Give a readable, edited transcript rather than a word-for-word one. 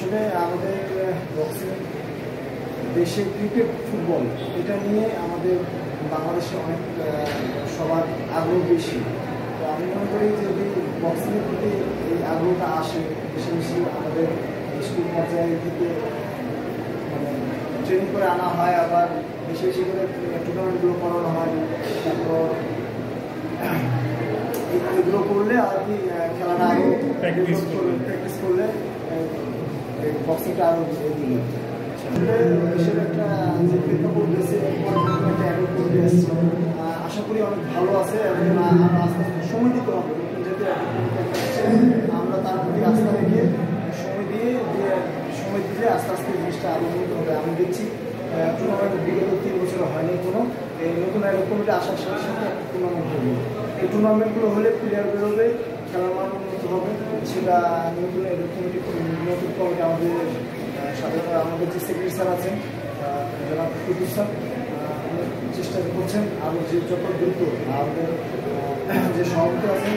আসলে আমাদের বক্সিং দেশে ক্রিকেট ফুটবল এটা নিয়ে আমাদের বাংলাদেশে অনেক সবার আগ্রহ বেশি। তো আমি মনে করি যদি বক্সিংয়ের প্রতি এই আগ্রহটা আসে, বেশি বেশি আমাদের স্কুল পর্যায়ে থেকে মানে ট্রেনিং করে আনা হয়, আবার বেশি বেশি করে টুর্নামেন্টগুলো করানো হয়, তারপর এগুলো করলে আর কি খেলাটা আরও প্র্যাকটিস করলে বক্সিংটা আরও এগিয়ে দেশের একটা যে প্রেক্ষাপট দিয়েছে একটা অ্যাডপ্ট করতে এসছে, আশা করি অনেক ভালো আছে এবং আস্তে আস্তে সময় দিতে হবে। যাতে আমরা তার প্রতি আস্থা রেখে সময় দিলে আস্তে আস্তে জিনিসটা আরও উন্নত হবে। আমি দেখছি টুর্নামেন্ট বিগত 3 বছর হয়নি কোনো, এই নতুন অ্যাডপ্ট কমিটি আসার সাথে সাথে একটা টুর্নামেন্ট হবে। এই টুর্নামেন্টগুলো হলে প্লেয়ার বেরোবে, খেলার মান উন্নত হবে। সেটা নতুন অ্যাডপ্ট কমিটি নতুন কমিটি আমাদের সাধারণত আমাদের যে সেক্রেটারি স্যার আছেন যারা কুতুব স্যার চেষ্টা করছেন আরও যে যত দ্রুত আমাদের যে সভাপতি আছেন